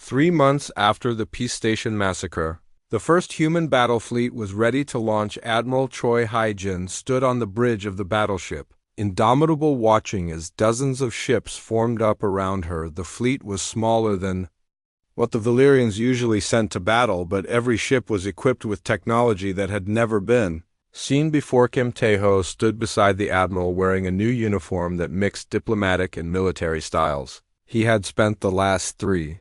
3 months after the Peace Station massacre, the first human battle fleet was ready to launch. Admiral Choi Hae-jin stood on the bridge of the battleship, indomitable, watching as dozens of ships formed up around her. The fleet was smaller than what the Valyrians usually sent to battle, but every ship was equipped with technology that had never been seen before. Kim Tae-ho stood beside the admiral wearing a new uniform that mixed diplomatic and military styles. He had spent the last 3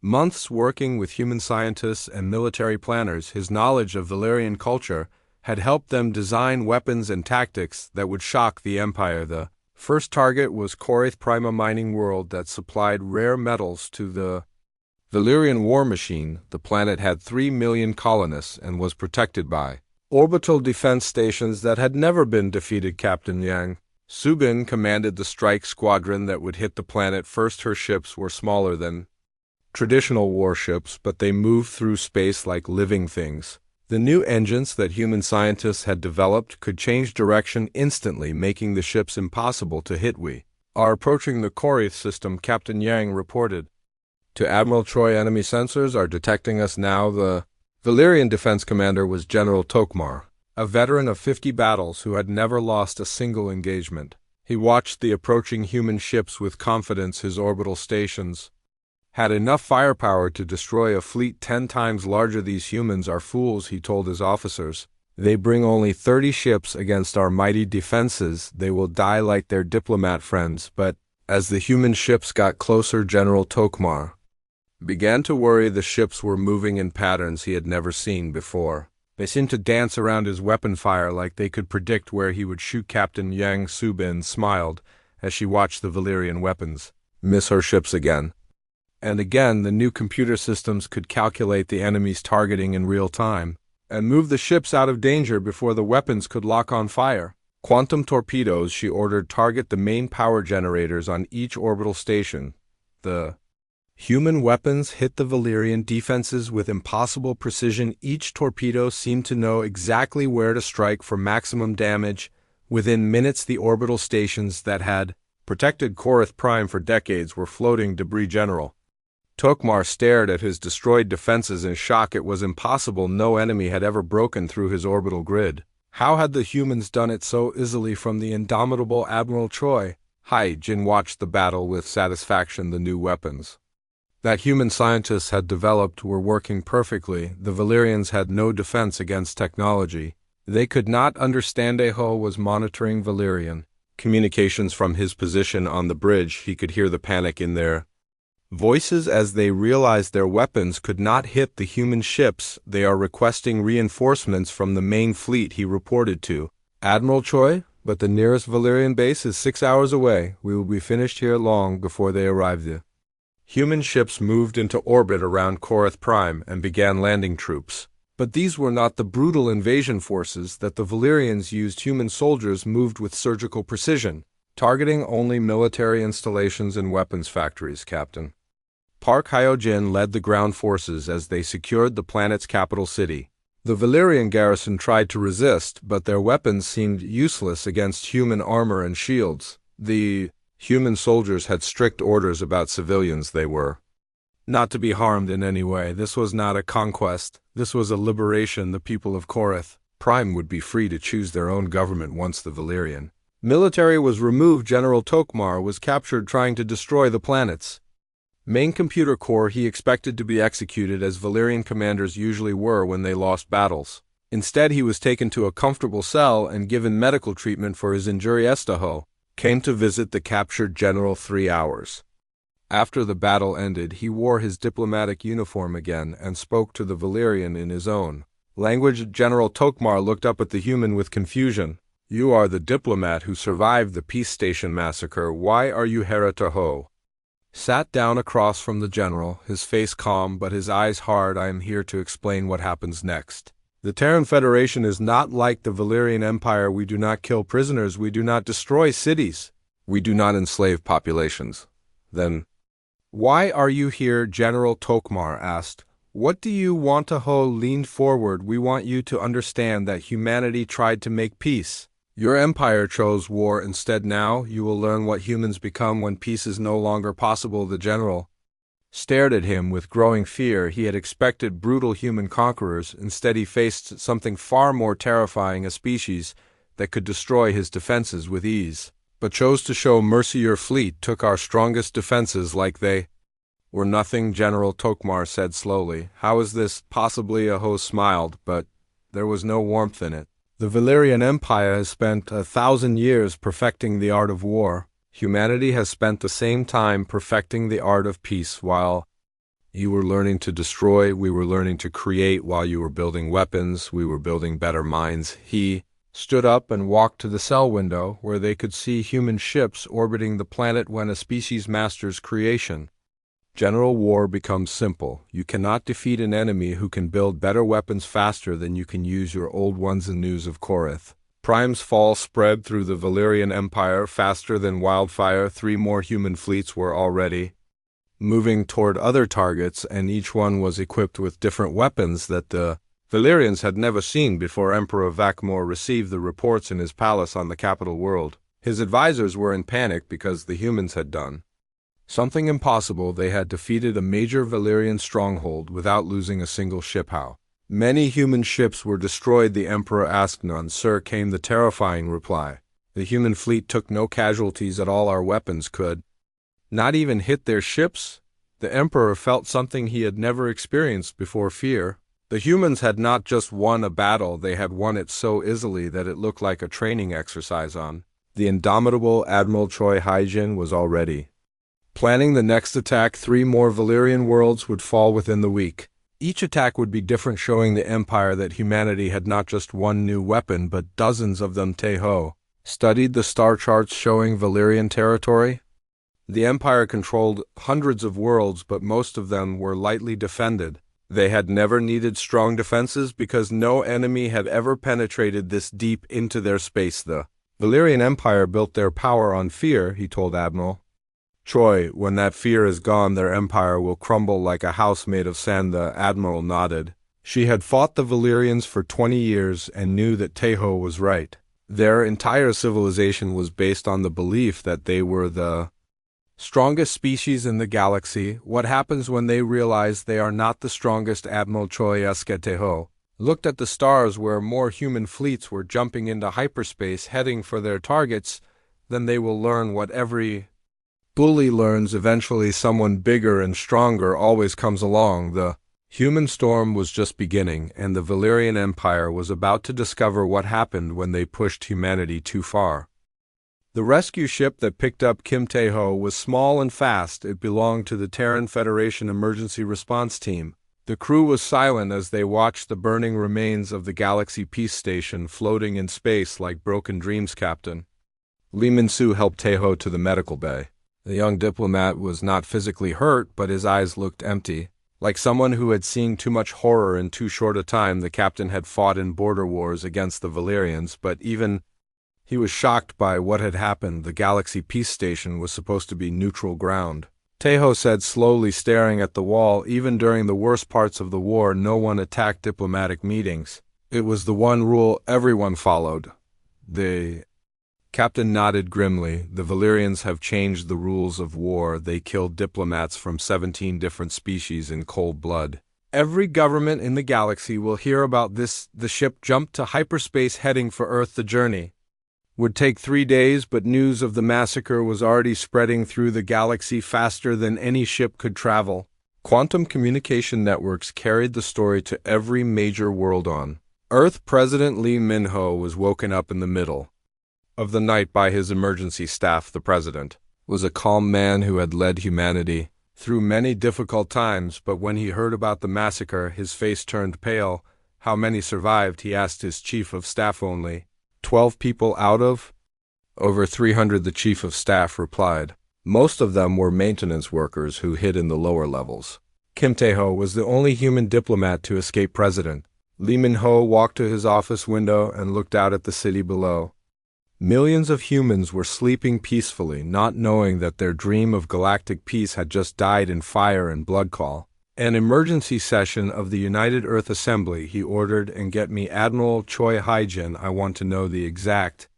months working with human scientists and military planners. His knowledge of Valyrian culture had helped them design weapons and tactics that would shock the Empire. The first target was Korith Prima mining world that supplied rare metals to the Valyrian war machine. The planet had 3 million colonists and was protected by orbital defense stations that had never been defeated. Captain Yang Subin commanded the strike squadron that would hit the planet first. Her ships were smaller than traditional warships, but they moved through space like living things. The new engines that human scientists had developed could change direction instantly, making the ships impossible to hit. "We are approaching the Korith system," Captain Yang reported to Admiral Choi. "Enemy sensors are detecting us now." The Valyrian defense commander was General Tokmar, a veteran of 50 battles who had never lost a single engagement. He watched the approaching human ships with confidence. His orbital stations had enough firepower to destroy a fleet 10 times larger. "These humans are fools," he told his officers. "They bring only 30 ships against our mighty defenses. They will die like their diplomat friends." But as the human ships got closer, General Tokmar began to worry. The ships were moving in patterns he had never seen before. They seemed to dance around his weapon fire like they could predict where he would shoot. Captain Yang Subin smiled as she watched the Valyrian weapons miss her ships again and again. The new computer systems could calculate the enemy's targeting in real time and move the ships out of danger before the weapons could lock on fire. Quantum torpedoes, she ordered, target the main power generators on each orbital station. The human weapons hit the Valyrian defenses with impossible precision. Each torpedo seemed to know exactly where to strike for maximum damage. Within minutes, the orbital stations that had protected Korith Prime for decades were floating debris. General Tokmar stared at his destroyed defenses in shock. It was impossible. No enemy had ever broken through his orbital grid. How had the humans done it so easily? From the indomitable Admiral Choi Hae-jin watched the battle with satisfaction. The new weapons that human scientists had developed were working perfectly. The Valyrians had no defense against technology they could not understand. Tae-ho was monitoring Valyrian communications from his position on the bridge. He could hear the panic in their voices as they realized their weapons could not hit the human ships. "They are requesting reinforcements from the main fleet," he reported to Admiral Choi, "but the nearest Valyrian base is 6 hours away. We will be finished here long before they arrive." The human ships moved into orbit around Korith Prime and began landing troops. But these were not the brutal invasion forces that the Valyrians used. Human soldiers moved with surgical precision, targeting only military installations and weapons factories. Captain Park Hyo-jin led the ground forces as they secured the planet's capital city. The Valyrian garrison tried to resist, but their weapons seemed useless against human armor and shields. The human soldiers had strict orders about civilians. They were not to be harmed in any way. This was not a conquest. This was a liberation. The people of Korith Prime would be free to choose their own government once the Valyrian military was removed. General Tokmar was captured trying to destroy the planet's main computer core. He expected to be executed, as Valyrian commanders usually were when they lost battles. Instead, he was taken to a comfortable cell and given medical treatment for his injuries. Tae-ho came to visit the captured general 3 hours after the battle ended. He wore his diplomatic uniform again and spoke to the Valyrian in his own language. General Tokmar looked up at the human with confusion. "You are the diplomat who survived the Peace Station massacre. Why are you here?" Tae-ho sat down across from the general, his face calm but his eyes hard. "I am here to explain what happens next. The Terran Federation is not like the Valyrian Empire. We do not kill prisoners. We do not destroy cities. We do not enslave populations." "Then why are you here?" General Tokmar asked. "What do you want?" Tae-ho leaned forward. "We want you to understand that humanity tried to make peace. Your empire chose war instead. Now you will learn what humans become when peace is no longer possible." The general stared at him with growing fear. He had expected brutal human conquerors. Instead, he faced something far more terrifying, a species that could destroy his defenses with ease, but chose to show mercy. Your fleet took our strongest defenses like they were nothing, General Tokmar said slowly. How is this? Possibly. A host smiled, but there was no warmth in it. The Valyrian Empire has spent 1,000 years perfecting the art of war. Humanity has spent the same time perfecting the art of peace. While you were learning to destroy, we were learning to create. While you were building weapons, we were building better minds. He stood up and walked to the cell window where they could see human ships orbiting the planet. When a species masters creation, general war becomes simple. You cannot defeat an enemy who can build better weapons faster than you can use your old ones. In news of Korith, Prime's fall spread through the Valyrian Empire faster than wildfire. 3 more human fleets were already moving toward other targets, and each one was equipped with different weapons that the Valyrians had never seen before. Emperor Vakmor received the reports in his palace on the capital world. His advisors were in panic because the humans had done something impossible. They had defeated a major Valyrian stronghold without losing a single ship. How many human ships were destroyed? The emperor asked. None, sir, came the terrifying reply. The human fleet took no casualties at all. Our weapons could not even hit their ships. The emperor felt something he had never experienced before: fear. The humans had not just won a battle, they had won it so easily that it looked like a training exercise. On the indomitable Admiral Choi Hyjin was already planning the next attack. 3 more Valyrian worlds would fall within the week. Each attack would be different, showing the Empire that humanity had not just one new weapon, but dozens of them. Taeho studied the star charts showing Valyrian territory. The Empire controlled hundreds of worlds, but most of them were lightly defended. They had never needed strong defenses because no enemy had ever penetrated this deep into their space. The Valyrian Empire built their power on fear, he told Admiral Choi. When that fear is gone, their empire will crumble like a house made of sand. The admiral nodded. She had fought the Valyrians for 20 years and knew that Taeho was right. Their entire civilization was based on the belief that they were the strongest species in the galaxy. What happens when they realize they are not the strongest? Admiral Choi Esketeho looked at the stars where more human fleets were jumping into hyperspace, heading for their targets. Then they will learn what every bully learns: eventually someone bigger and stronger always comes along. The human storm was just beginning, and the Valyrian Empire was about to discover what happened when they pushed humanity too far. The rescue ship that picked up Kim Taeho was small and fast. It belonged to the Terran Federation Emergency Response Team. The crew was silent as they watched the burning remains of the Galaxy Peace Station floating in space like broken dreams. Captain Lee Min-soo helped Taeho to the medical bay. The young diplomat was not physically hurt, but his eyes looked empty, like someone who had seen too much horror in too short a time. The captain had fought in border wars against the Valyrians, but even he was shocked by what had happened. The Galaxy Peace Station was supposed to be neutral ground. Taeho said slowly, staring at the wall. Even during the worst parts of the war, no one attacked diplomatic meetings. It was the one rule everyone followed. The captain nodded grimly. The Valyrians have changed the rules of war. They killed diplomats from 17 different species in cold blood. Every government in the galaxy will hear about this. The ship jumped to hyperspace heading for Earth. The journey would take 3 days, but news of the massacre was already spreading through the galaxy faster than any ship could travel. Quantum communication networks carried the story to every major world on Earth. President Lee Min-ho was woken up in the middle of the night by his emergency staff. The president was a calm man who had led humanity through many difficult times, but when he heard about the massacre, his face turned pale. How many survived? He asked his chief of staff. Only 12 people out of over 300, the chief of staff replied. Most of them were maintenance workers who hid in the lower levels. Kim Taeho was the only human diplomat to escape. President Lee Min-ho walked to his office window and looked out at the city below. Millions of humans were sleeping peacefully, not knowing that their dream of galactic peace had just died in fire and blood. Call an emergency session of the United Earth Assembly, he ordered, and get me Admiral Choi Hyjin. I want to know the exact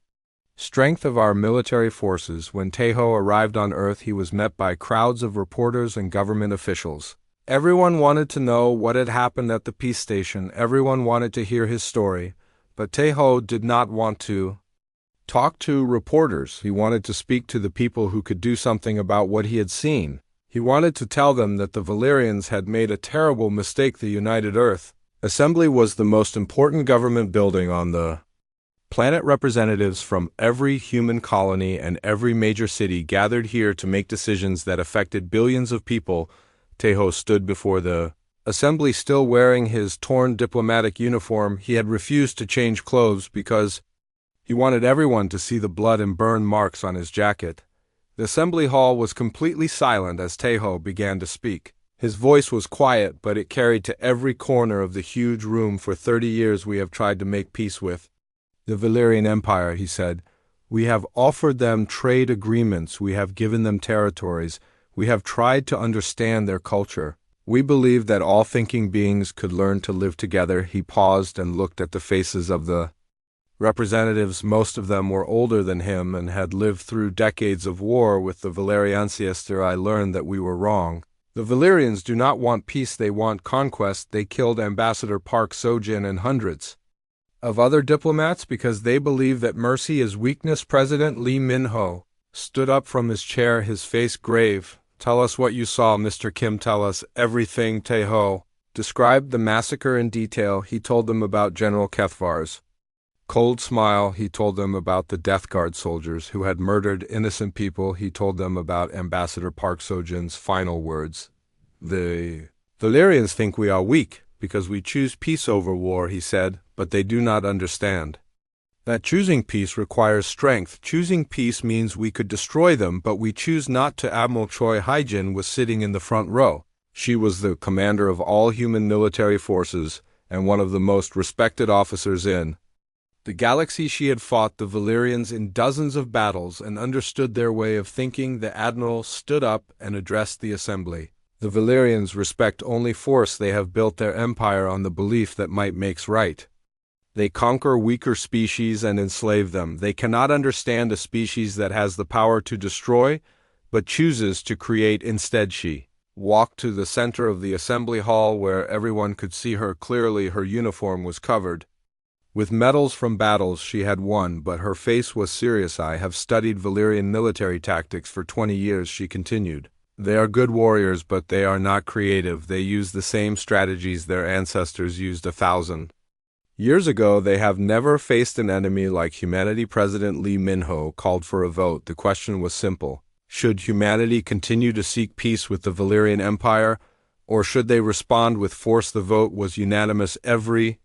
Strength of our military forces. When Taeho arrived on Earth, he was met by crowds of reporters and government officials. Everyone wanted to know what had happened at the peace station. Everyone wanted to hear his story, but Taeho did not want to talk to reporters. He wanted to speak to the people who could do something about what he had seen. He wanted to tell them that the Valyrians had made a terrible mistake. The United Earth Assembly was the most important government building on the planet. Representatives from every human colony and every major city gathered here to make decisions that affected billions of people. Taeho stood before the assembly still wearing his torn diplomatic uniform. He had refused to change clothes because he wanted everyone to see the blood and burn marks on his jacket. The assembly hall was completely silent as Taeho began to speak. His voice was quiet, but it carried to every corner of the huge room. For 30 years we have tried to make peace with the Valyrian Empire, he said. We have offered them trade agreements. We have given them territories. We have tried to understand their culture. We believe that all thinking beings could learn to live together. He paused and looked at the faces of the representatives. Most of them were older than him and had lived through decades of war with the Valyrians. I learned that we were wrong. The Valyrians do not want peace, they want conquest. They killed Ambassador Park Seo-jin and hundreds of other diplomats because they believe that mercy is weakness. President Lee Min-ho stood up from his chair, his face grave. Tell us what you saw, Mr. Kim. Tell us everything. Taeho described the massacre in detail. He told them about General Kethvar's cold smile. He told them about the Death Guard soldiers who had murdered innocent people. He told them about Ambassador Park Seo-jin's final words. The Valyrians think we are weak because we choose peace over war, he said, but they do not understand that choosing peace requires strength. Choosing peace means we could destroy them, but we choose not to. Admiral Choi Hae-jin was sitting in the front row. She was the commander of all human military forces and one of the most respected officers in the galaxy. She had fought the Valyrians in dozens of battles and understood their way of thinking. The admiral stood up and addressed the assembly. The Valyrians respect only force. They have built their empire on the belief that might makes right. They conquer weaker species and enslave them. They cannot understand a species that has the power to destroy, but chooses to create instead. She walked to the center of the assembly hall where everyone could see her clearly. Her uniform was covered with medals from battles she had won, but her face was serious. I have studied Valyrian military tactics for 20 years, she continued. They are good warriors, but they are not creative. They use the same strategies their ancestors used 1,000 years ago. They have never faced an enemy like humanity. President Lee Min-ho called for a vote. The question was simple. Should humanity continue to seek peace with the Valyrian Empire, or should they respond with force? The vote was unanimous. Every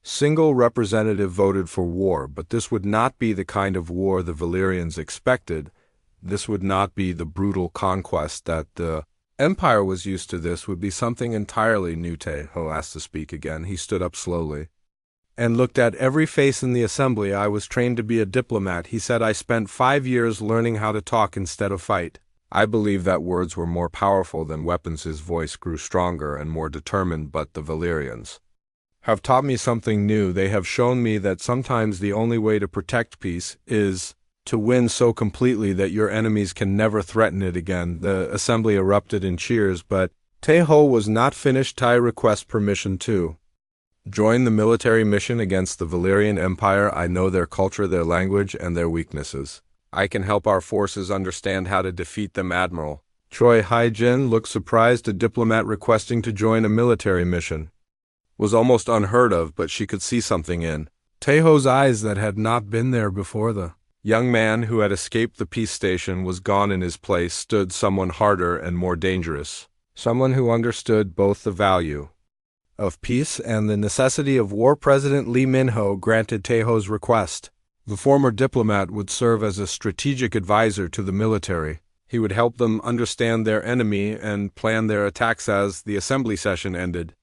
single representative voted for war, but this would not be the kind of war the Valyrians expected. This would not be the brutal conquest that the Empire was used to. This would be something entirely new. Taeho asked to speak again. He stood up slowly and looked at every face in the assembly. I was trained to be a diplomat, he said. I spent 5 years learning how to talk instead of fight. I believe that words were more powerful than weapons. His voice grew stronger and more determined. But the Valyrians have taught me something new. They have shown me that sometimes the only way to protect peace is to win so completely that your enemies can never threaten it again. The assembly erupted in cheers, but Taeho was not finished. I request permission to join the military mission against the Valyrian Empire. I know their culture, their language, and their weaknesses. I can help our forces understand how to defeat them. Admiral Choi Hae-jin looked surprised. A diplomat requesting to join a military mission was almost unheard of, but she could see something in Taeho's eyes that had not been there before. The young man who had escaped the peace station was gone. In his place stood someone harder and more dangerous, someone who understood both the value of peace and the necessity of war. President Lee Min-ho granted Taeho's request. The former diplomat would serve as a strategic advisor to the military. He would help them understand their enemy and plan their attacks. As the assembly session ended,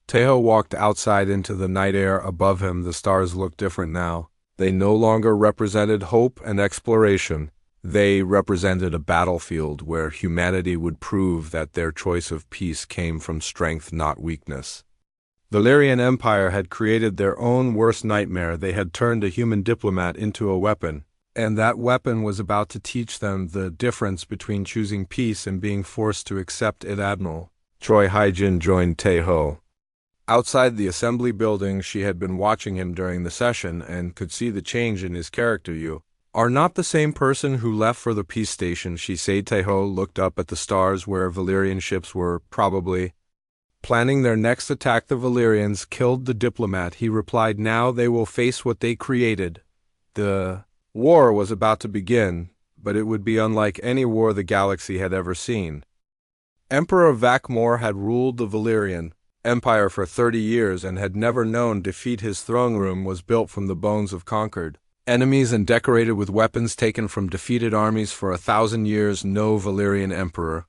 Taeho walked outside into the night air above him. The stars looked different now. They no longer represented hope and exploration. They represented a battlefield where humanity would prove that their choice of peace came from strength, not weakness. The Valyrian Empire had created their own worst nightmare. They had turned a human diplomat into a weapon. And that weapon was about to teach them the difference between choosing peace and being forced to accept it. Admiral Choi Haijin joined Tae-ho. Outside the assembly building, she had been watching him during the session and could see the change in his character. You are not the same person who left for the peace station, she said. Tae-ho looked up at the stars where Valyrian ships were probably planning their next attack. The Valyrians killed the Diplomat, he replied. Now they will face what they created. The war was about to begin, but it would be unlike any war the galaxy had ever seen. Emperor Vakmor had ruled the Valyrian Empire for 30 years and had never known defeat. His throne room was built from the bones of conquered enemies and decorated with weapons taken from defeated armies. For 1,000 years no Valyrian emperor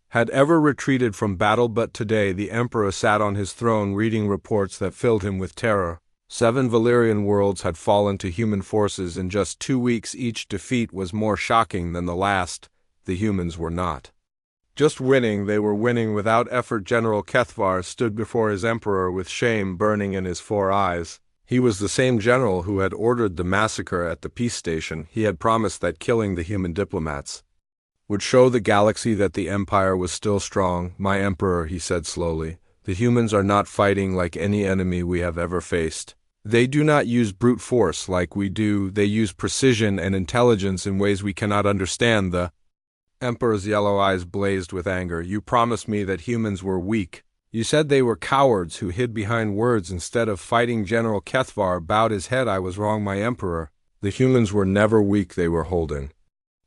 had ever retreated from battle, but today the emperor sat on his throne reading reports that filled him with terror. 7 Valyrian worlds had fallen to human forces in just 2 weeks. Each defeat was more shocking than the last. The humans were not just winning, they were winning without effort. General Kethvar stood before his emperor with shame burning in his 4 eyes. He was the same general who had ordered the massacre at the peace station. He had promised that killing the human diplomats would show the galaxy that the empire was still strong. My emperor, he said slowly, the humans are not fighting like any enemy we have ever faced. They do not use brute force like we do. They use precision and intelligence in ways we cannot understand. The emperor's yellow eyes blazed with anger. You promised me that humans were weak. You said they were cowards who hid behind words instead of fighting. General Kethvar bowed his head. I was wrong, my emperor. The humans were never weak. They were holding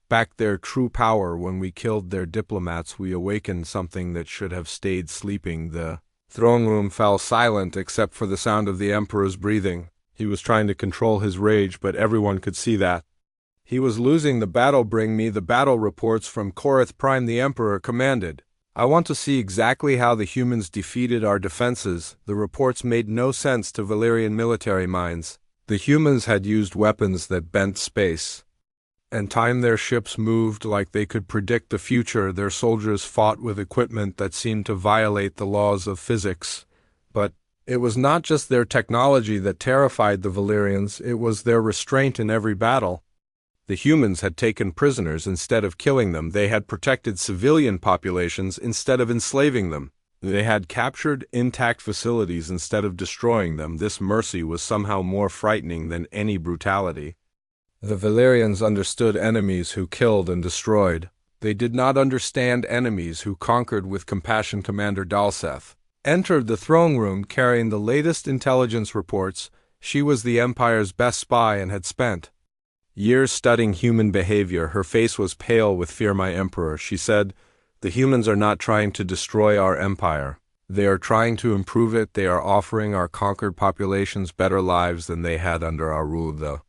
back their true power. When we killed their diplomats, we awakened something that should have stayed sleeping. The throne room fell silent except for the sound of the emperor's breathing. He was trying to control his rage, but everyone could see that he was losing the battle. Bring me the battle reports from Korath Prime, the emperor commanded. I want to see exactly how the humans defeated our defenses. The reports made no sense to Valyrian military minds. The humans had used weapons that bent space and time. Their ships moved like they could predict the future. Their soldiers fought with equipment that seemed to violate the laws of physics. But it was not just their technology that terrified the Valyrians, it was their restraint in every battle. The humans had taken prisoners instead of killing them. They had protected civilian populations instead of enslaving them. They had captured intact facilities instead of destroying them. This mercy was somehow more frightening than any brutality. The Valyrians understood enemies who killed and destroyed. They did not understand enemies who conquered with compassion. Commander Dalseth entered the throne room carrying the latest intelligence reports. She was the Empire's best spy and had spent years studying human behavior. Her face was pale with fear. My emperor, she said, the humans are not trying to destroy our empire. They are trying to improve it. They are offering our conquered populations better lives than they had under our rule. The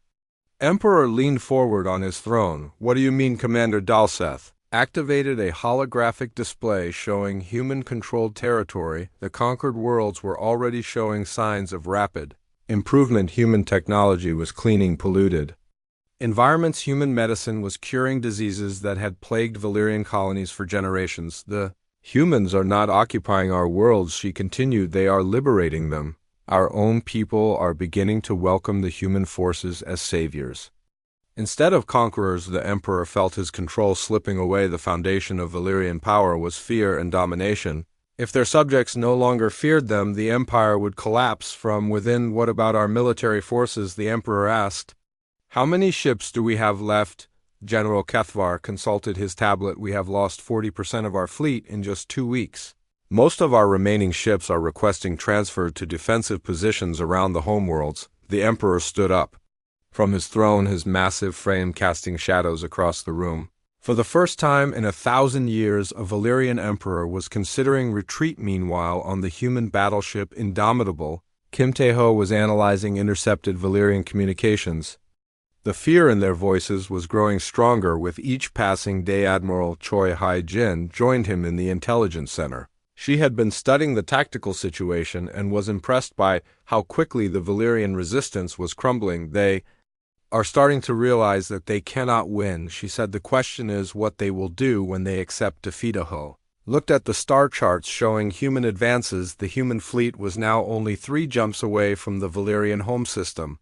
emperor leaned forward on his throne. What do you mean? Commander Dalseth activated a holographic display showing human-controlled territory. The conquered worlds were already showing signs of rapid improvement. Human technology was cleaning polluted environments. Human medicine was curing diseases that had plagued Valyrian colonies for generations. The humans are not occupying our worlds, she continued. They are liberating them. Our own people are beginning to welcome the human forces as saviors instead of conquerors. The emperor felt his control slipping away. The foundation of Valyrian power was fear and domination. If their subjects no longer feared them, the empire would collapse from within. What about our military forces? The emperor asked. How many ships do we have left? General Kethvar consulted his tablet. We have lost 40% of our fleet in just 2 weeks. Most of our remaining ships are requesting transfer to defensive positions around the homeworlds. The emperor stood up from his throne, his massive frame casting shadows across the room. For the first time in 1,000 years, a Valyrian emperor was considering retreat. Meanwhile, on the human battleship Indomitable, Kim Tae-ho was analyzing intercepted Valyrian communications. The fear in their voices was growing stronger with each passing day. Admiral Choi Haijin joined him in the intelligence center. She had been studying the tactical situation and was impressed by how quickly the Valyrian resistance was crumbling. They are starting to realize that they cannot win, she said. The question is what they will do when they accept defeat. Ho looked at the star charts showing human advances. The human fleet was now only 3 jumps away from the Valyrian home system.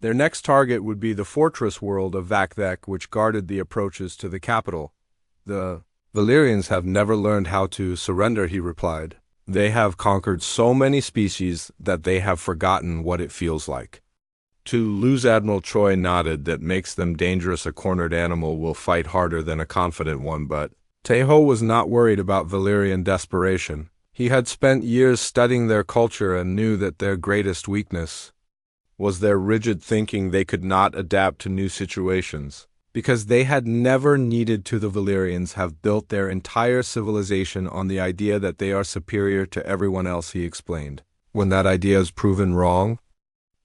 Their next target would be the fortress world of Vakthek, which guarded the approaches to the capital. The Valyrians have never learned how to surrender, he replied. They have conquered so many species that they have forgotten what it feels like to lose. Admiral Choi nodded. That makes them dangerous. A cornered animal will fight harder than a confident one, but Tejo was not worried about Valyrian desperation. He had spent years studying their culture and knew that their greatest weakness was their rigid thinking. They could not adapt to new situations because they had never needed to. The Valyrians have built their entire civilization on the idea that they are superior to everyone else, he explained. When that idea is proven wrong,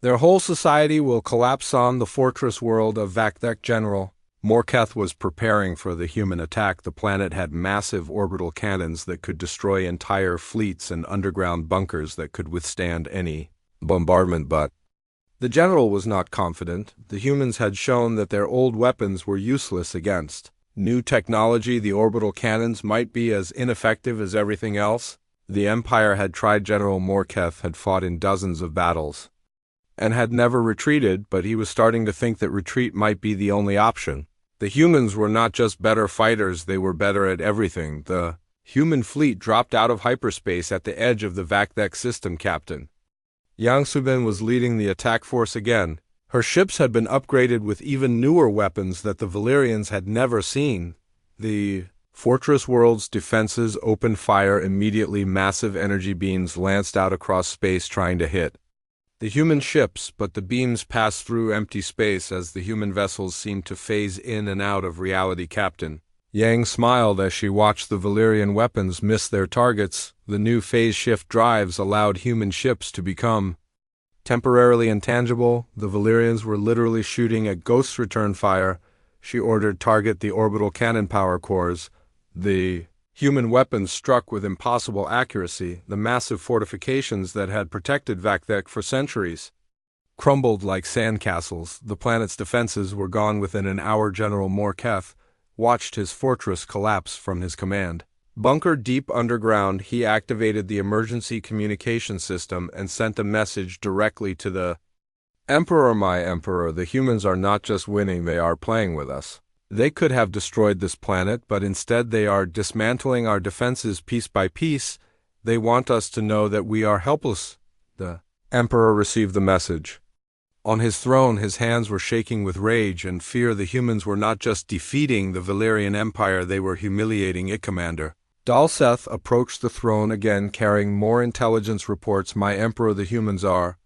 their whole society will collapse. On the fortress world of Vakthek, General Morketh was preparing for the human attack. The planet had massive orbital cannons that could destroy entire fleets and underground bunkers that could withstand any bombardment, but the general was not confident. The humans had shown that their old weapons were useless against new technology. The orbital cannons might be as ineffective as everything else. The Empire had tried. General Morketh had fought in dozens of battles and had never retreated, but he was starting to think that retreat might be the only option. The humans were not just better fighters, they were better at everything. The human fleet dropped out of hyperspace at the edge of the Vakthek system. Captain Yang Subin was leading the attack force again. Her ships had been upgraded with even newer weapons that the Valyrians had never seen. The fortress world's defenses opened fire immediately. Massive energy beams lanced out across space trying to hit the human ships, but the beams passed through empty space as the human vessels seemed to phase in and out of reality. Captain Yang smiled as she watched the Valyrian weapons miss their targets. The new phase shift drives allowed human ships to become temporarily intangible. The Valyrians were literally shooting at ghosts. Return fire, she ordered. Target the orbital cannon power cores. The human weapons struck with impossible accuracy. The massive fortifications that had protected Vakthek for centuries crumbled like sandcastles. The planet's defenses were gone within an hour. General Morketh watched his fortress collapse from his command bunker deep underground. He activated the emergency communication system and sent a message directly to the Emperor. My Emperor, the humans are not just winning, they are playing with us. They could have destroyed this planet, but instead they are dismantling our defenses piece by piece. They want us to know that we are helpless. The Emperor received the message. On his throne, his hands were shaking with rage and fear. The humans were not just defeating the Valyrian Empire, they were humiliating it. Commander Dalseth approached the throne again, carrying more intelligence reports. My Emperor, the humans are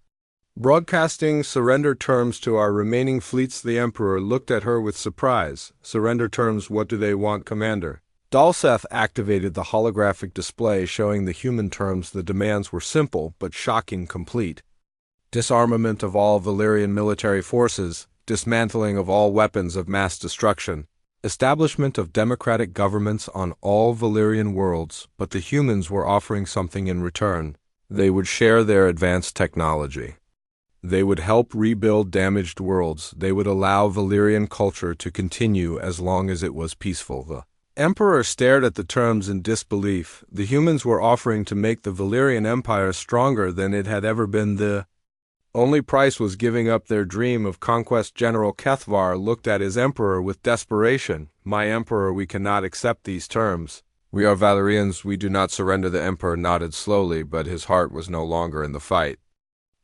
broadcasting surrender terms to our remaining fleets. The Emperor looked at her with surprise. Surrender terms? What do they want, Commander? Dalseth activated the holographic display showing the human terms. The demands were simple but shocking. Complete disarmament of all Valyrian military forces, dismantling of all weapons of mass destruction, establishment of democratic governments on all Valyrian worlds. But the humans were offering something in return. They would share their advanced technology. They would help rebuild damaged worlds. They would allow Valyrian culture to continue as long as it was peaceful. The Emperor stared at the terms in disbelief. The humans were offering to make the Valyrian Empire stronger than it had ever been. The only price was giving up their dream of conquest. General Kethvar looked at his Emperor with desperation. My Emperor, we cannot accept these terms. We are Valyrians, we do not surrender. The Emperor nodded slowly, but his heart was no longer in the fight.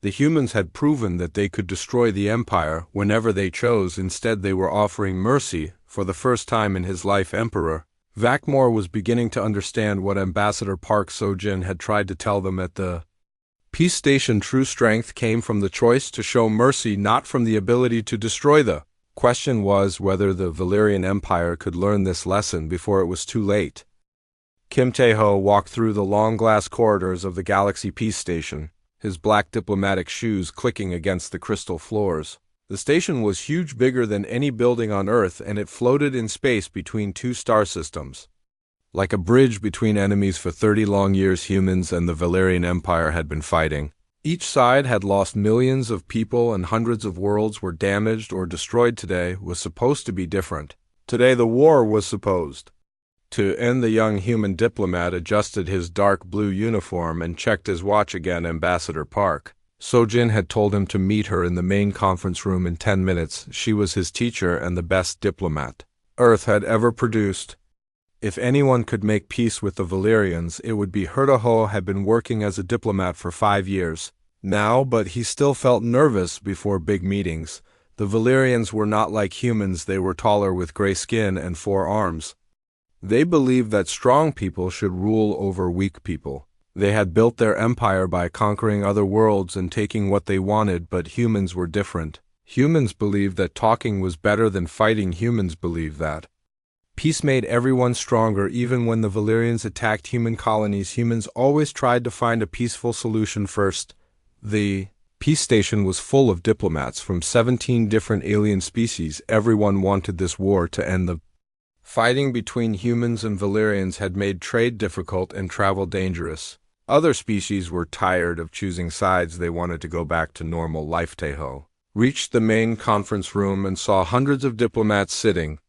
The humans had proven that they could destroy the Empire whenever they chose. Instead, they were offering mercy for the first time in his life. Emperor Vakmor was beginning to understand what Ambassador Park Sojin had tried to tell them at the Peace Station. True strength came from the choice to show mercy, not from the ability to destroy. The question was whether the Valyrian Empire could learn this lesson before it was too late. Kim Taeho walked through the long glass corridors of the Galaxy Peace Station, his black diplomatic shoes clicking against the crystal floors. The station was huge, bigger than any building on Earth, and it floated in space between two star systems. Like a bridge between enemies. For 30 long years, humans and the Valyrian Empire had been fighting. Each side had lost millions of people and hundreds of worlds were damaged or destroyed. Today was supposed to be different. Today the war was supposed to end. The young human diplomat adjusted his dark blue uniform and checked his watch again. Ambassador Park Sojin had told him to meet her in the main conference room in 10 minutes. She was his teacher and the best diplomat Earth had ever produced. If anyone could make peace with the Valyrians, it would be her. Ho had been working as a diplomat for 5 years now, but he still felt nervous before big meetings. The Valyrians were not like humans. They were taller with gray skin and 4 arms. They believed that strong people should rule over weak people. They had built their empire by conquering other worlds and taking what they wanted, but humans were different. Humans believed that talking was better than fighting. Humans believed that peace made everyone stronger. Even when the Valyrians attacked human colonies, humans always tried to find a peaceful solution first. The peace station was full of diplomats from 17 different alien species. Everyone wanted this war to end. The fighting between humans and Valyrians had made trade difficult and travel dangerous. Other species were tired of choosing sides. They wanted to go back to normal life. Teho reached the main conference room and saw hundreds of diplomats sitting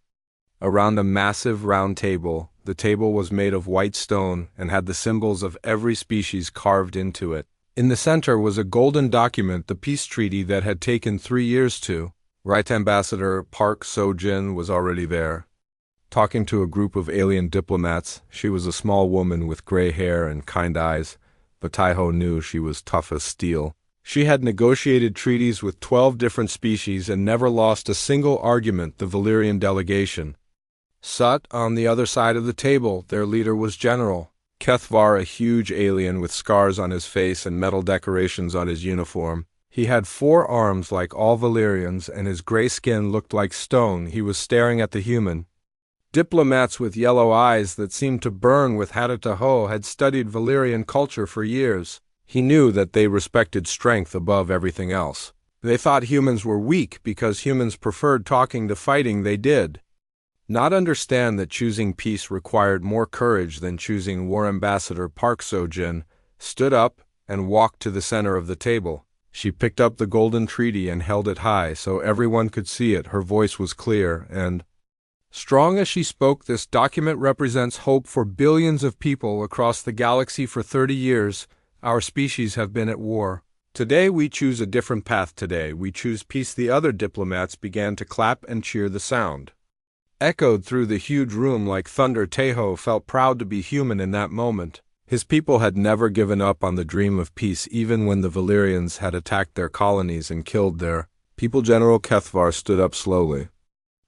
around a massive round table. The table was made of white stone and had the symbols of every species carved into it. In the center was a golden document, the peace treaty that had taken 3 years to write. Ambassador Park Sojin was already there, talking to a group of alien diplomats. She was a small woman with gray hair and kind eyes, but Taiho knew she was tough as steel. She had negotiated treaties with 12 different species and never lost a single argument. The Valyrian delegation sat on the other side of the table. Their leader was General Kethvar, a huge alien with scars on his face and metal decorations on his uniform. He had 4 arms like all Valyrians, and his gray skin looked like stone. He was staring at the human diplomats with yellow eyes that seemed to burn with Hadataho had studied Valyrian culture for years. He knew that they respected strength above everything else. They thought humans were weak because humans preferred talking to fighting. They did not understand that choosing peace required more courage than choosing war. Ambassador Park Sojin stood up and walked to the center of the table. She picked up the golden treaty and held it high so everyone could see it. Her voice was clear and strong as she spoke. This document represents hope for billions of people across the galaxy. For 30 years, our species have been at war. Today we choose a different path. Today we choose peace. The other diplomats began to clap and cheer. The sound echoed through the huge room like thunder. Teho felt proud to be human in that moment. His people had never given up on the dream of peace, even when the Valyrians had attacked their colonies and killed their people. General Kethvar stood up slowly.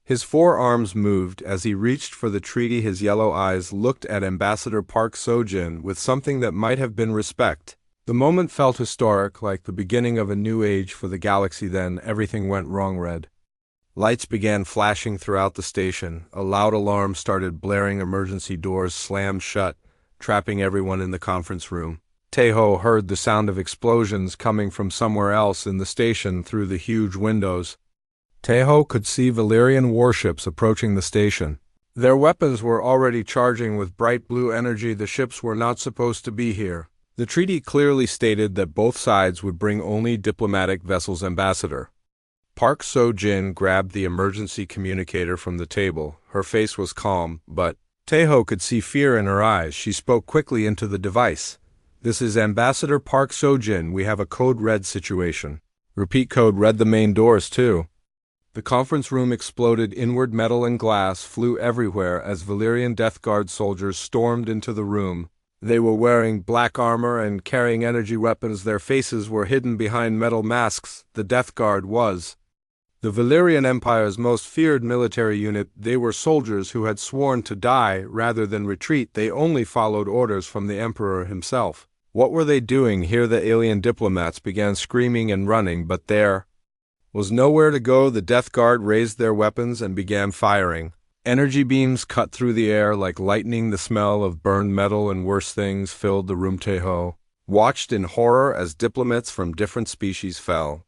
His 4 arms moved as he reached for the treaty. His yellow eyes looked at Ambassador Park Sojin with something that might have been respect. The moment felt historic, like the beginning of a new age for the galaxy. Then everything went wrong. Red lights began flashing throughout the station. A loud alarm started blaring. Emergency doors slammed shut, trapping everyone in the conference room. Teho heard the sound of explosions coming from somewhere else in the station through the huge windows. Teho could see Valyrian warships approaching the station. Their weapons were already charging with bright blue energy. The ships were not supposed to be here. The treaty clearly stated that both sides would bring only diplomatic vessels. Ambassador Park Sojin grabbed the emergency communicator from the table. Her face was calm, but Teho could see fear in her eyes. She spoke quickly into the device. "This is Ambassador Park Sojin. We have a code red situation." Repeat code red. The main doors, too. The conference room exploded inward. Metal and glass flew everywhere as Valyrian Death Guard soldiers stormed into the room. They were wearing black armor and carrying energy weapons. Their faces were hidden behind metal masks. The Death Guard was the Valyrian Empire's most feared military unit. They were soldiers who had sworn to die rather than retreat. They only followed orders from the Emperor himself. What were they doing here? The alien diplomats began screaming and running, but there was nowhere to go. The Death Guard raised their weapons and began firing. Energy beams cut through the air like lightning. The smell of burned metal and worse things filled the room. Teho watched in horror as diplomats from different species fell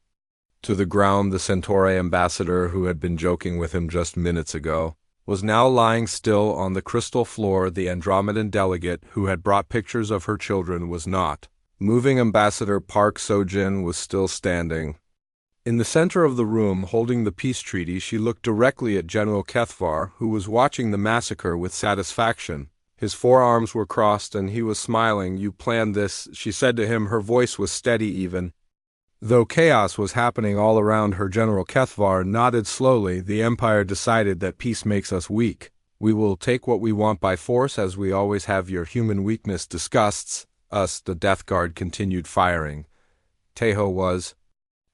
to the ground. The Centauri ambassador, who had been joking with him just minutes ago, was now lying still on the crystal floor. The Andromedan delegate, who had brought pictures of her children, was not moving. Ambassador Park Sojin was still standing in the center of the room, holding the peace treaty. She looked directly at General Kethvar, who was watching the massacre with satisfaction. His 4 arms were crossed and he was smiling. "You planned this," she said to him. Her voice was steady even Though chaos was happening all around her, General Kethvar nodded slowly. The Empire decided that peace makes us weak. We will take what we want by force, as we always have. Your human weakness disgusts us. The Death Guard continued firing. Tejo was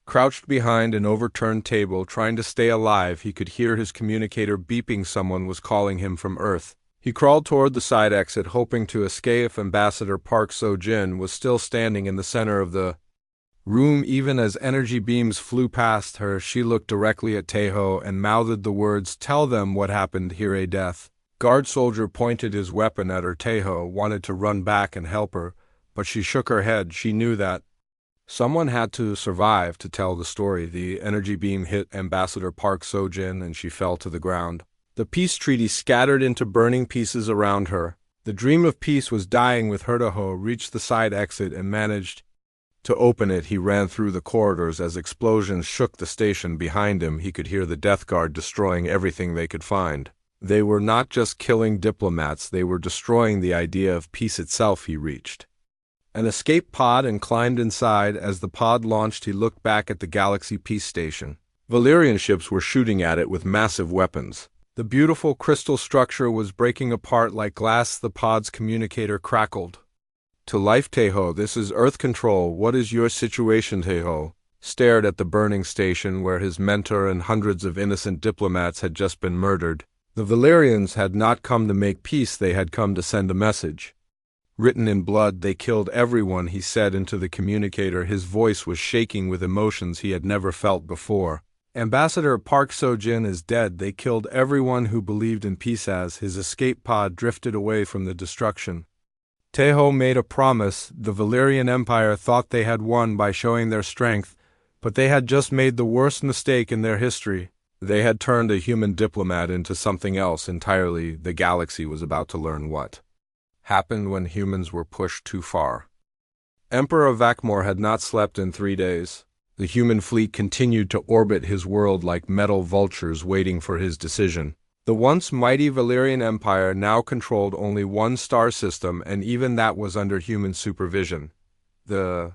crouched behind an overturned table, trying to stay alive. He could hear his communicator beeping. Someone was calling him from Earth. He crawled toward the side exit, hoping to escape. Ambassador Park So-jin was still standing in the center of the room. Even as energy beams flew past her, she looked directly at Tejo and mouthed the words, "Tell them what happened here, a death." Guard soldier pointed his weapon at her. Tejo wanted to run back and help her, but she shook her head. She knew that someone had to survive to tell the story. The energy beam hit Ambassador Park So-jin and she fell to the ground. The peace treaty scattered into burning pieces around her. The dream of peace was dying with her. Tejo reached the side exit and managed to open it. He ran through the corridors. As explosions shook the station behind him, he could hear the Death Guard destroying everything they could find. They were not just killing diplomats, they were destroying the idea of peace itself. He reached an escape pod and climbed inside. As the pod launched, he looked back at the Galaxy Peace Station. Valerian ships were shooting at it with massive weapons. The beautiful crystal structure was breaking apart like glass. The pod's communicator crackled to life. Tejo, this is Earth Control. What is your situation? Tejo stared at the burning station where his mentor and hundreds of innocent diplomats had just been murdered. The Valerians had not come to make peace, they had come to send a message written in blood. They killed everyone, he said into the communicator. His voice was shaking with emotions he had never felt before. Ambassador Park So-jin is dead. They killed everyone who believed in peace. As his escape pod drifted away from the destruction, Tejo made a promise. The Valerian Empire thought they had won by showing their strength, but they had just made the worst mistake in their history. They had turned a human diplomat into something else entirely. The galaxy was about to learn what happened when humans were pushed too far. Emperor Vakmor had not slept in 3 days. The human fleet continued to orbit his world like metal vultures waiting for his decision. The once mighty Valerian Empire now controlled only one star system, and even that was under human supervision. The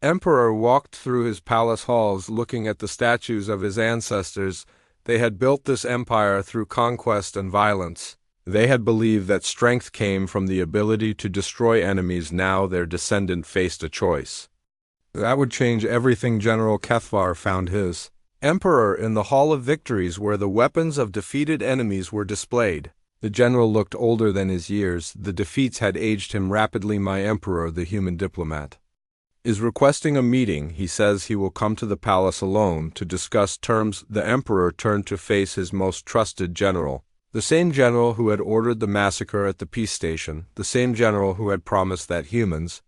Emperor walked through his palace halls looking at the statues of his ancestors. They had built this empire through conquest and violence. They had believed that strength came from the ability to destroy enemies. Now their descendant faced a choice that would change everything. General Kethvar found his emperor in the Hall of Victories, where the weapons of defeated enemies were displayed. The general looked older than his years. The defeats had aged him rapidly. My emperor, the human diplomat, is requesting a meeting. He says he will come to the palace alone to discuss terms. The emperor turned to face his most trusted general, the same general who had ordered the massacre at the peace station, the same general who had promised that humans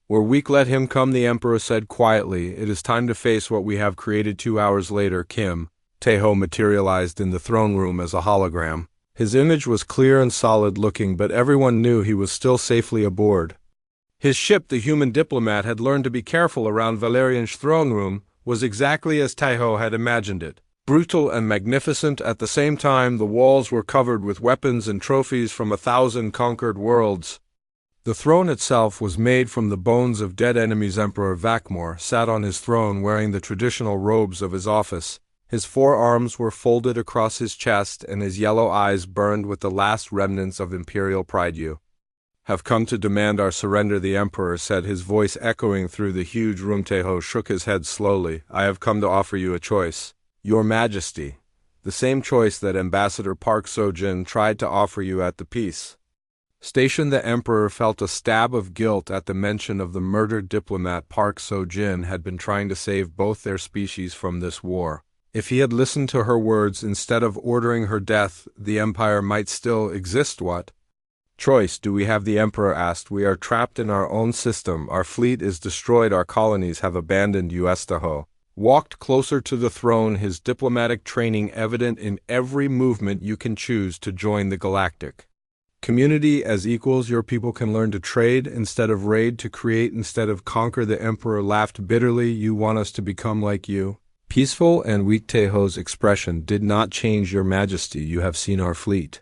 were weak. Let him come, the emperor said quietly. It is time to face what we have created. 2 hours later, Kim Tejo materialized in the throne room as a hologram. His image was clear and solid looking, but everyone knew he was still safely aboard. His ship, the human diplomat, had learned to be careful around Valerian's throne room, was exactly as Tejo had imagined it. Brutal and magnificent at the same time, the walls were covered with weapons and trophies from 1,000 conquered worlds. The throne itself was made from the bones of dead enemies. Emperor Vakmor sat on his throne wearing the traditional robes of his office. His forearms were folded across his chest, and his yellow eyes burned with the last remnants of imperial pride. You have come to demand our surrender, the emperor said, his voice echoing through the huge room. Tejo shook his head slowly. I have come to offer you a choice, Your Majesty. The same choice that Ambassador Park So-jin tried to offer you at the peace station. The emperor felt a stab of guilt at the mention of the murdered diplomat. Park So-jin had been trying to save both their species from this war. If he had listened to her words instead of ordering her death, the empire might still exist. What choice do we have? The emperor asked. We are trapped in our own system. Our fleet is destroyed. Our colonies have abandoned us. Tejo walked closer to the throne, his diplomatic training evident in every movement. You can choose to join the galactic community as equals. Your people can learn to trade instead of raid, to create instead of conquer. The emperor laughed bitterly. You want us to become like you? Peaceful and weak. Tejo's expression did not change. Your Majesty, you have seen our fleet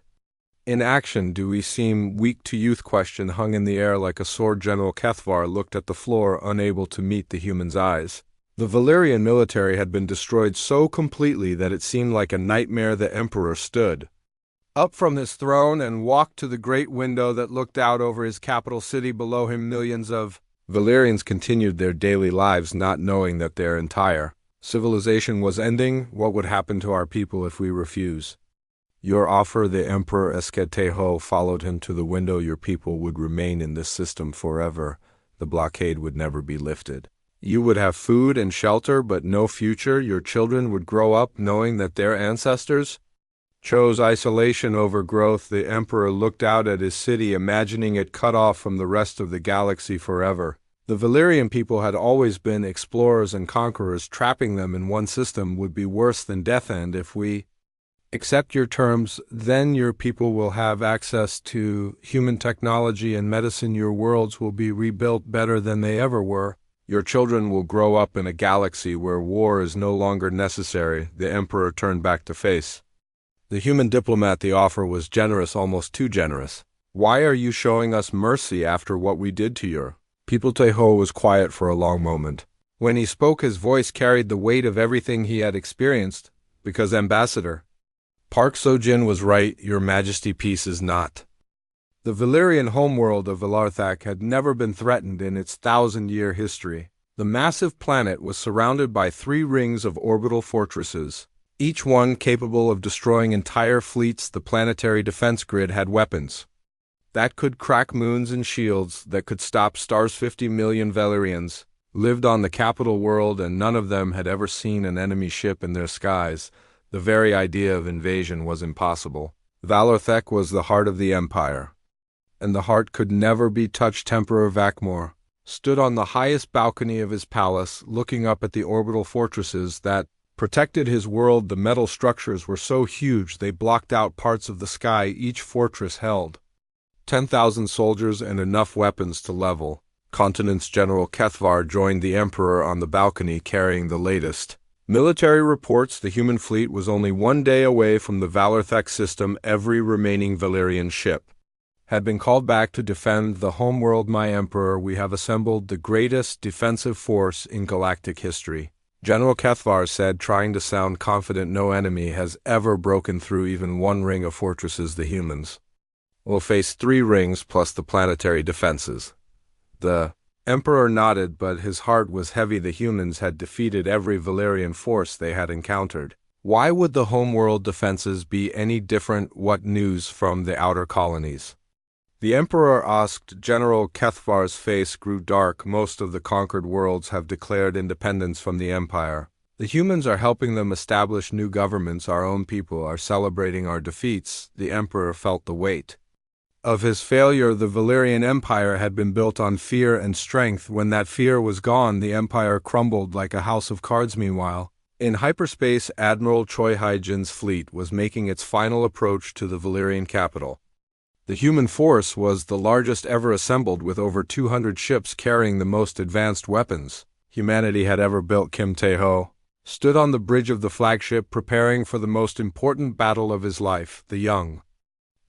in action. Do we seem weak to you? Question hung in the air like a sword. General Kethvar looked at the floor, unable to meet the human's eyes. The Valyrian military had been destroyed so completely that it seemed like a nightmare. The Emperor stood up from his throne and walked to the great window that looked out over his capital city. Below him, millions of Valyrians continued their daily lives, not knowing that their entire civilization was ending. What would happen to our people if we refuse your offer? The Emperor Esketeho followed him to the window. Your people would remain in this system forever. The blockade would never be lifted. You would have food and shelter, but no future. Your children would grow up knowing that their ancestors chose isolation over growth. The Emperor looked out at his city, imagining it cut off from the rest of the galaxy forever. The Valyrian people had always been explorers and conquerors. Trapping them in one system would be worse than death. And if we accept your terms, then your people will have access to human technology and medicine. Your worlds will be rebuilt better than they ever were. Your children will grow up in a galaxy where war is no longer necessary. The Emperor turned back to face the human diplomat. The offer was generous, almost too generous. Why are you showing us mercy after what we did to your people? Teho was quiet for a long moment. When he spoke, his voice carried the weight of everything he had experienced, because Ambassador Park Sojin was right. Your Majesty, peace is not. The Valyrian homeworld of Valarthak had never been threatened in its 1,000-year history. The massive planet was surrounded by 3 rings of orbital fortresses, each one capable of destroying entire fleets. The planetary defense grid had weapons that could crack moons and shields that could stop stars. 50 million Valyrians lived on the capital world, and none of them had ever seen an enemy ship in their skies. The very idea of invasion was impossible. Valarthek was the heart of the empire, and the heart could never be touched. Emperor Vakmor stood on the highest balcony of his palace, looking up at the orbital fortresses that protected his world. The metal structures were so huge they blocked out parts of the sky. Each fortress held 10,000 soldiers and enough weapons to level continents. General Kethvar joined the Emperor on the balcony, carrying the latest military reports. The human fleet was only 1 day away from the Valarthek system. Every remaining Valyrian ship had been called back to defend the homeworld. My Emperor, we have assembled the greatest defensive force in galactic history, General Kethvar said, trying to sound confident. No enemy has ever broken through even 1 ring of fortresses. The humans will face 3 rings plus the planetary defenses. The Emperor nodded, but his heart was heavy. The humans had defeated every Valyrian force they had encountered. Why would the homeworld defenses be any different? What news from the outer colonies? The Emperor asked. General Kethvar's face grew dark. Most of the conquered worlds have declared independence from the Empire. The humans are helping them establish new governments. Our own people are celebrating our defeats. The Emperor felt the weight of his failure. The Valyrian Empire had been built on fear and strength. When that fear was gone, the Empire crumbled like a house of cards. Meanwhile, in hyperspace, Admiral Choi Hyjin's fleet was making its final approach to the Valyrian capital. The human force was the largest ever assembled, with over 200 ships carrying the most advanced weapons humanity had ever built. Kim Tae-ho stood on the bridge of the flagship, preparing for the most important battle of his life. The young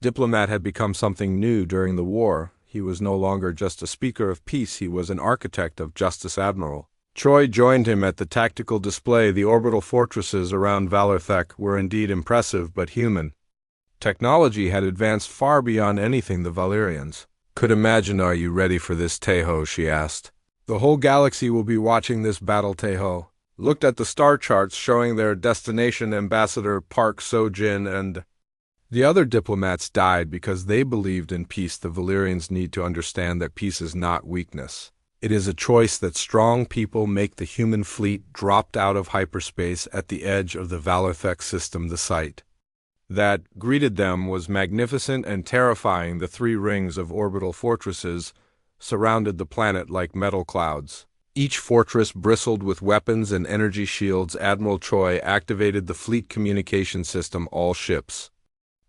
diplomat had become something new during the war. He was no longer just a speaker of peace, he was an architect of justice. Admiral Choi joined him at the tactical display. The orbital fortresses around Valarthek were indeed impressive, but human technology had advanced far beyond anything the Valyrians could imagine. Are you ready for this, Tae-ho? She asked. The whole galaxy will be watching this battle. Tae-ho looked at the star charts showing their destination. Ambassador Park Sojin and the other diplomats died because they believed in peace. The Valyrians need to understand that peace is not weakness. It is a choice that strong people make. The human fleet dropped out of hyperspace at the edge of the Valarthek system. The sight that greeted them was magnificent and terrifying. The 3 rings of orbital fortresses surrounded the planet like metal clouds. Each fortress bristled with weapons and energy shields. Admiral Choi activated the fleet communication system. All ships.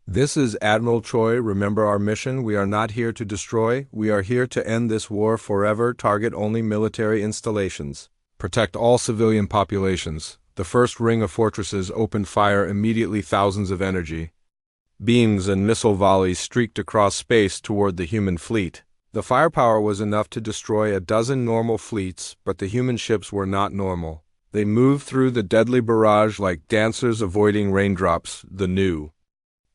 This is Admiral Choi. Remember our mission. We are not here to destroy. We are here to end this war forever. Target only military installations. Protect all civilian populations. The first ring of fortresses opened fire immediately. Thousands of energy beams and missile volleys streaked across space toward the human fleet. The firepower was enough to destroy a dozen normal fleets, but the human ships were not normal. They moved through the deadly barrage like dancers avoiding raindrops. The new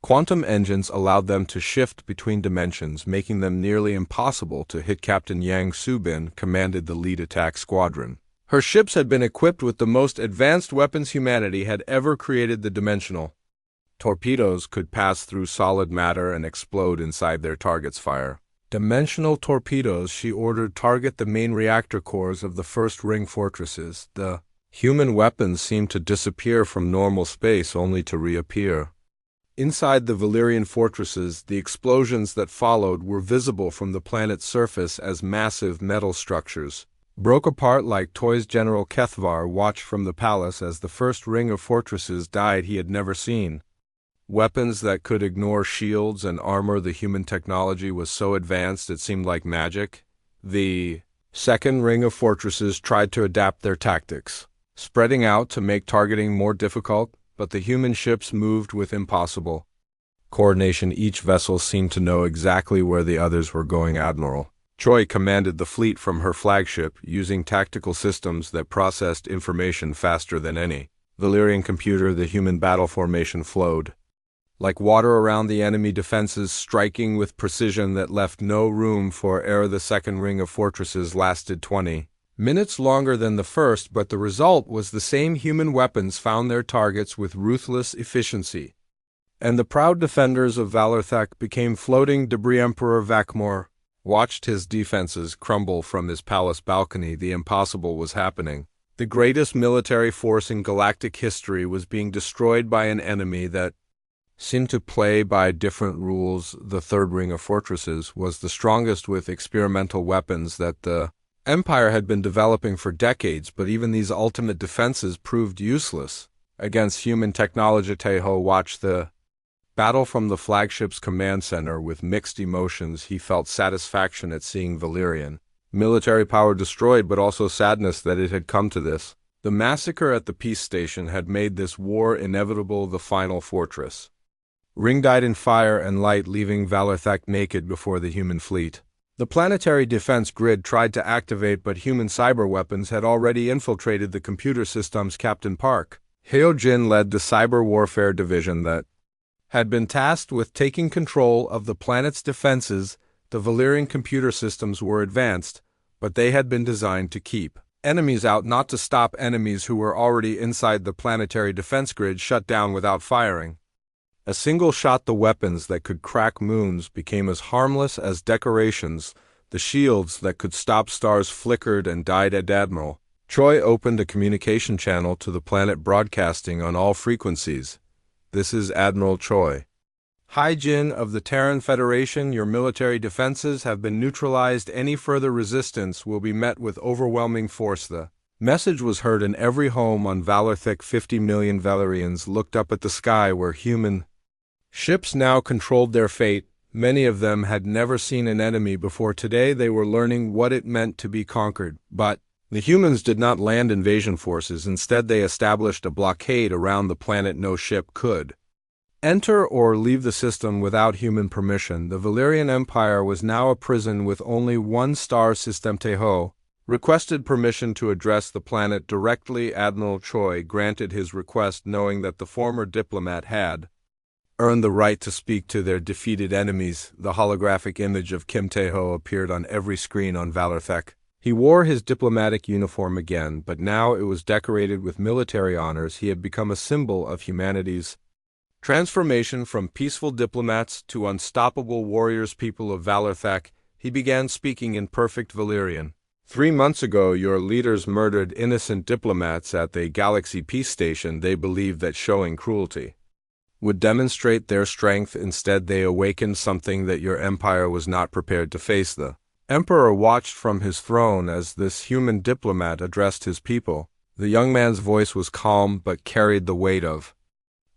quantum engines allowed them to shift between dimensions, making them nearly impossible to hit. Captain Yang Subin commanded the lead attack squadron. Her ships had been equipped with the most advanced weapons humanity had ever created. The dimensional torpedoes could pass through solid matter and explode inside their target's fire. Dimensional torpedoes, she ordered, target the main reactor cores of the first ring fortresses. The human weapons seemed to disappear from normal space only to reappear. Inside the Valyrian fortresses, the explosions that followed were visible from the planet's surface as massive metal structures broke apart like toys. General Kethvar watched from the palace as the first ring of fortresses died. He had never seen weapons that could ignore shields and armor. The human technology was so advanced it seemed like magic. The second ring of fortresses tried to adapt their tactics, spreading out to make targeting more difficult, but the human ships moved with impossible coordination. Each vessel seemed to know exactly where the others were going. Admiral Choi commanded the fleet from her flagship, using tactical systems that processed information faster than any Valyrian computer. The human battle formation flowed like water around the enemy defenses, striking with precision that left no room for error. The second ring of fortresses lasted 20 minutes longer than the first, but the result was the same. Human weapons found their targets with ruthless efficiency, and the proud defenders of Valarthek became floating debris. Emperor Vakmor watched his defenses crumble from his palace balcony. The impossible was happening. The greatest military force in galactic history was being destroyed by an enemy that seemed to play by different rules. The third ring of fortresses was the strongest, with experimental weapons that the Empire had been developing for decades, but even these ultimate defenses proved useless against human technology. Teho watched the battle from the flagship's command center with mixed emotions. He felt satisfaction at seeing Valyrian military power destroyed, but also sadness that it had come to this. The massacre at the peace station had made this war inevitable. The final fortress ring died in fire and light, leaving Valarthek naked before the human fleet. The planetary defense grid tried to activate, but human cyber weapons had already infiltrated the computer systems. Captain Park Hyo-jin led the cyber warfare division that had been tasked with taking control of the planet's defenses. The Valyrian computer systems were advanced, but they had been designed to keep enemies out, not to stop enemies who were already inside the planetary defense grid shut down without firing. A single shot. The weapons that could crack moons became as harmless as decorations. The shields that could stop stars flickered and died. Admiral Choi opened a communication channel to the planet, broadcasting on all frequencies. This is Admiral Choi. Hyjin of the Terran Federation, your military defenses have been neutralized. Any further resistance will be met with overwhelming force. The message was heard in every home on Valarthek. 50 million Valyrians looked up at the sky where human ships now controlled their fate. Many of them had never seen an enemy before. Today they were learning what it meant to be conquered. But the humans did not land invasion forces. Instead, they established a blockade around the planet. No ship could enter or leave the system without human permission. The Valyrian Empire was now a prison with only one star system. Teho requested permission to address the planet directly. Admiral Choi granted his request, knowing that the former diplomat had earned the right to speak to their defeated enemies. The holographic image of Kim Tae-ho appeared on every screen on Valarthek. He wore his diplomatic uniform again, but now it was decorated with military honors. He had become a symbol of humanity's transformation from peaceful diplomats to unstoppable warriors. People of Valarthek, he began speaking in perfect Valyrian. 3 months ago, your leaders murdered innocent diplomats at the Galaxy Peace Station. They believed that showing cruelty would demonstrate their strength. Instead, they awakened something that your empire was not prepared to face. The Emperor watched from his throne as this human diplomat addressed his people. The young man's voice was calm but carried the weight of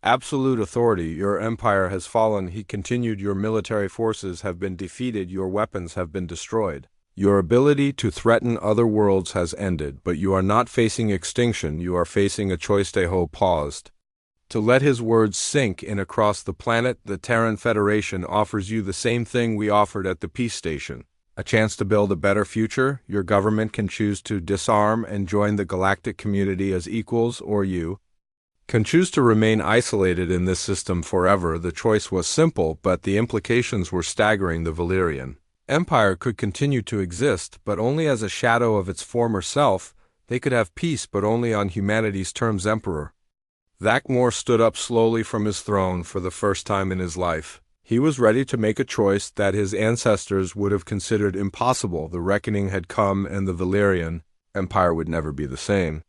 absolute authority. Your empire has fallen, he continued. Your military forces have been defeated. Your weapons have been destroyed. Your ability to threaten other worlds has ended, but you are not facing extinction. You are facing a choice. Teho paused to let his words sink in. Across the planet, the Terran Federation offers you the same thing we offered at the peace station: A chance to build a better future? Your government can choose to disarm and join the galactic community as equals, or you can choose to remain isolated in this system forever. The choice was simple, but the implications were staggering. The Valyrian Empire could continue to exist, but only as a shadow of its former self. They could have peace, but only on humanity's terms. Emperor Vakmor stood up slowly from his throne for the first time in his life. He was ready to make a choice that his ancestors would have considered impossible. The reckoning had come, and the Valyrian Empire would never be the same.